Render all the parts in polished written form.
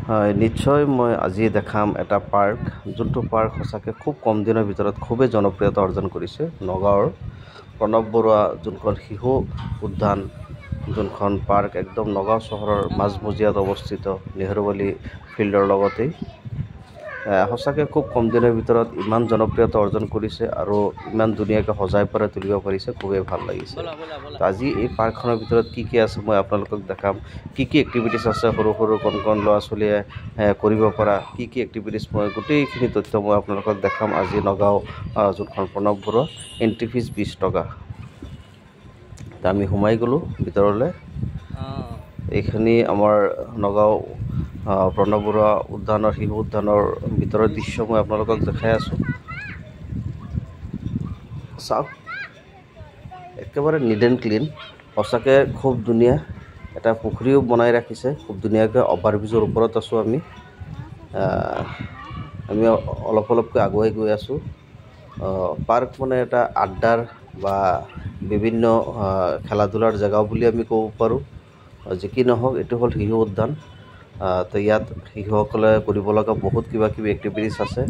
হয় নিশ্চয় মই আজি দেখাম এটা পাৰ্ক যোনটো পাৰ্ক সঁচাকৈ খুব কম দিনৰ ভিতৰত খুবেই জনপ্ৰিয়তা অৰ্জন কৰিছে নগাঁৱৰ প্ৰণৱ বৰুৱা যোনখন শিশু উদ্যান যোনখন পাৰ্ক একদম নগাঁও চহৰৰ মাজমজিয়াত অৱস্থিত নেহৰুবালি ফিল্ডৰ লগতেই সঁচাকৈ খুব কম দিনৰ ভিতৰত ইমান জনপ্ৰিয়তা অৰ্জন কৰিছে আৰু ইমান ধুনীয়াকৈ সজাই পৰাই তুলিব পাৰিছে খুবেই ভাল লাগিছে আজি এই পাৰ্কখনৰ ভিতৰত কি কি আছে মই আপোনালোকক দেখাম কি কি এক্টিভিটিছ আছে সৰু সৰু কণ কণ ল'ৰা ছোৱালীয়ে কৰিব পৰা কি কি এক্টিভিটিছ মই গোটেইখিনি তথ্য মই আপোনালোকক দেখাম আজি নগাঁও যোনখন প্ৰণৱ বৰুৱা এণ্ট্ৰি ফিজ 20 টকা আমি সোমাই গ'লোঁ ভিতৰলৈ এইখিনি আমাৰ নগাঁও প্ৰণৱ বৰুৱা উদ্যানৰ শিশু উদ্যানৰ ভিতৰৰ দৃশ্য মই আপোনালোকক দেখাই আছোঁ চাওক একেবাৰে নিট এণ্ড ক্লিন সঁচাকৈ খুব ধুনীয়া এটা পুখুৰীও বনাই ৰাখিছে খুব ধুনীয়াকৈ অভাৰব্ৰিজৰ ওপৰত আছোঁ আমি অলপ অলপকৈ আগুৱাই গৈ আছোঁ পাৰ্ক মানে এটা আড্ডাৰ বা বিভিন্ন খেলা ধূলাৰ জেগাও বুলি আমি ক'ব পাৰোঁ যি কি নহওক এইটো হ'ল শিশু উদ্যান তো ইয়াত শিশুসকলে কৰিব লগা বহুত কিবা কিবি এক্টিভিটিছ আছে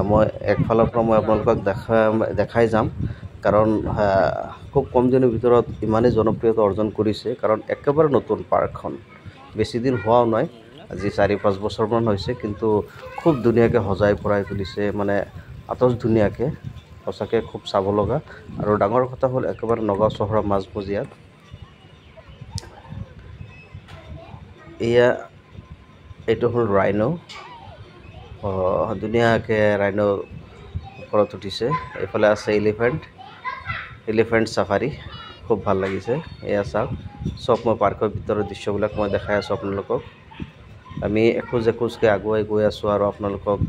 মই একফালৰ পৰা মই আপোনালোকক দেখাই যাম কাৰণ খুব কম দিনৰ ভিতৰত ইমানেই জনপ্ৰিয়তা অৰ্জন কৰিছে কাৰণ একেবাৰে নতুন পাৰ্কখন বেছি দিন হোৱাও নাই আজি 4-5 বছৰমান হৈছে কিন্তু খুব ধুনীয়াকৈ সজাই পৰাই তুলিছে মানে আটক ধুনীয়াকৈ সঁচাকৈ খুব চাব লগা আৰু ডাঙৰ কথা হ'ল একেবাৰে নগাঁও চহৰৰ মাজমজিয়াত এইটো হ'ল ৰাইনো ধুনীয়াকৈ ৰাইনো ওপৰত উঠিছে এইফালে আছে এলিফেণ্ট চাফাৰী খুব ভাল লাগিছে এয়া চাওক চব মই পাৰ্কৰ ভিতৰৰ দৃশ্যবিলাক মই দেখাই আছোঁ আপোনালোকক আমি এখোজ এখোজকৈ আগুৱাই গৈ আছোঁ আৰু আপোনালোকক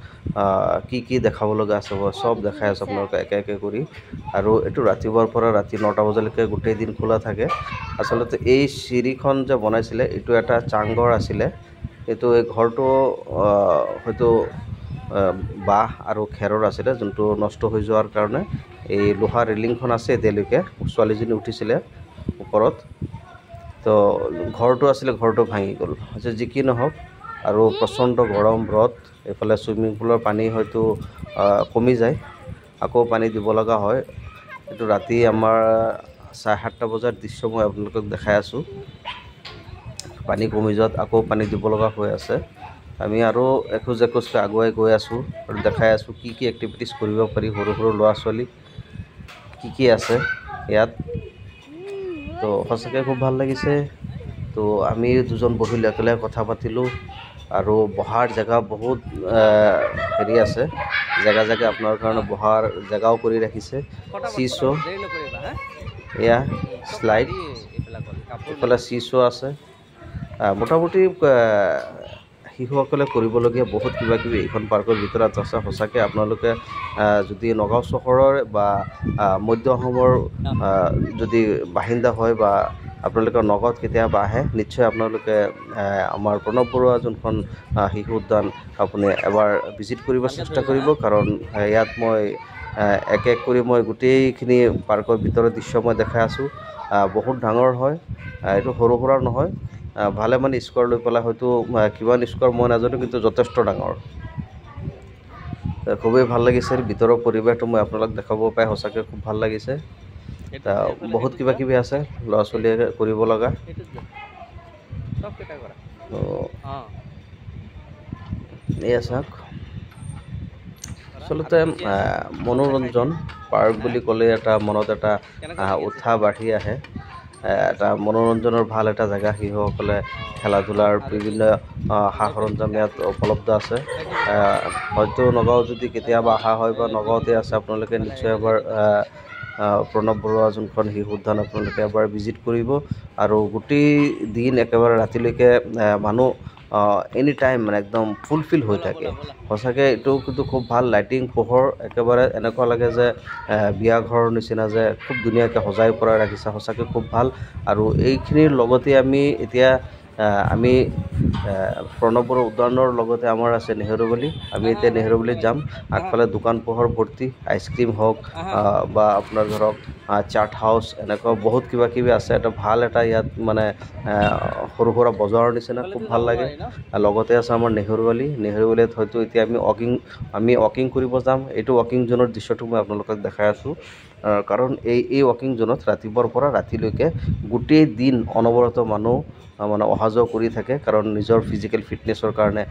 কি কি দেখাব লগা আছে মই চব দেখাই আছোঁ আপোনালোকক একে একে কৰি আৰু এইটো ৰাতিপুৱাৰ পৰা ৰাতি 9টা বজালৈকে গোটেই দিন খোলা থাকে আচলতে এই চিৰিখন যে বনাইছিলে এইটো এটা চাংঘৰ আছিলে এইটো এই ঘৰটো হয়তো বাঁহ আৰু খেৰৰ আছিলে যোনটো নষ্ট হৈ যোৱাৰ কাৰণে এই লোহাৰ ৰেলিংখন আছে এতিয়ালৈকে ছোৱালীজনী উঠিছিলে ওপৰত তো ঘৰটো আছিলে ঘৰটো ভাঙি গ'ল যি কি নহওক আৰু প্ৰচণ্ড গৰম ৰ'দ এইফালে চুইমিং পুলৰ পানী হয়তো কমি যায় আকৌ পানী দিব লগা হয় এইটো ৰাতি আমাৰ 7:30 বজাৰ দৃশ্য মই আপোনালোকক দেখাই আছোঁ পানী কমি যোৱাত আকৌ পানী দিব লগা হৈ আছে আমি আৰু এখোজ এখোজকৈ আগুৱাই গৈ আছোঁ আৰু দেখাই আছোঁ কি কি এক্টিভিটিছ কৰিব পাৰি সৰু সৰু ল'ৰা ছোৱালী কি কি আছে ইয়াত তো সঁচাকৈ খুব ভাল লাগিছে তো আমি দুজন বহিলৈ একেলগে কথা পাতিলোঁ আৰু বহাৰ জেগা বহুত হেৰি আছে জেগা আপোনাৰ কাৰণে বহাৰ জেগাও কৰি ৰাখিছে চিছো এয়া শ্লাইড এইফালে চিছো আছে মোটামুটি শিশুসকলে কৰিবলগীয়া বহুত কিবা কিবি এইখন পাৰ্কৰ ভিতৰত আছে সঁচাকৈ আপোনালোকে যদি নগাঁও চহৰৰ বা মধ্য অসমৰ যদি বাসিন্দা হয় বা আপোনালোকে নগাঁৱত কেতিয়াবা আহে নিশ্চয় আপোনালোকে আমাৰ প্ৰণৱ বৰুৱা যোনখন শিশু উদ্যান আপুনি এবাৰ ভিজিট কৰিব চেষ্টা কৰিব কাৰণ ইয়াত মই এক এক কৰি মই গোটেইখিনি পাৰ্কৰ ভিতৰৰ দৃশ্য মই দেখাই আছোঁ বহুত ডাঙৰ হয় এইটো সৰু সুৰা নহয় ভালেমান স্কোৱাৰ লৈ পেলাই হয়তো কিমান স্কোৱাৰ মই নাজানো কিন্তু যথেষ্ট ডাঙৰ খুবেই ভাল লাগিছে ভিতৰৰ পৰিৱেশটো মই আপোনালোক দেখাব পাই সঁচাকৈ খুব ভাল লাগিছে বহুত কিবা কিবি আছে ল'ৰা ছোৱালীয়ে কৰিব লগা এয়া চাওক আচলতে মনোৰঞ্জন পাৰ্ক বুলি ক'লে এটা মনত এটা উৎসাহ বাঢ়ি আহে এটা মনোৰঞ্জনৰ ভাল এটা জেগা শিশুসকলে খেলা ধূলাৰ বিভিন্ন সা সৰঞ্জাম ইয়াত উপলব্ধ আছে হয়তো নগাঁও যদি কেতিয়াবা অহা হয় বা নগাঁৱতে আছে আপোনালোকে নিশ্চয় এবাৰ প্ৰণৱ বৰুৱা যোনখন শিশু উদ্যান আপোনালোকে এবাৰ ভিজিট কৰিব আৰু গোটেই দিন একেবাৰে ৰাতিলৈকে মানুহ এনি টাইম মানে একদম ফুলফিল হৈ থাকে সঁচাকৈ এইটো কিন্তু খুব ভাল লাইটিং পোহৰ একেবাৰে এনেকুৱা লাগে যে বিয়া ঘৰৰ নিচিনা যে খুব ধুনীয়াকৈ সজাই পৰাই ৰাখিছে সঁচাকৈ খুব ভাল আৰু এইখিনিৰ লগতে আমি এতিয়া আমি প্ৰণৱ বৰা উদ্যানৰ লগতে আমাৰ আছে নেহেৰুবালি আমি এতিয়া নেহেৰুবালিত যাম আগফালে দোকান পোহৰ ভৰ্তি আইচক্ৰীম হওক বা আপোনাৰ ধৰক চাট হাউচ এনেকুৱা বহুত কিবা কিবি আছে এটা ভাল এটা ইয়াত মানে সৰু সুৰা বজাৰৰ নিচিনা খুব ভাল লাগে লগতে আছে আমাৰ নেহেৰুবালিত হয়তো এতিয়া আমি ৱাকিং কৰিব যাম এইটো ৱাকিং জোনৰ দৃশ্যটো মই আপোনালোকক দেখাই আছোঁ কাৰণ এই ৱাকিং জোনত ৰাতিপুৱাৰ পৰা ৰাতিলৈকে গোটেই দিন অনবৰত মানুহ মানে অহা যোৱা কৰি থাকে কাৰণ নিজৰ ফিজিকেল ফিটনেছৰ কাৰণে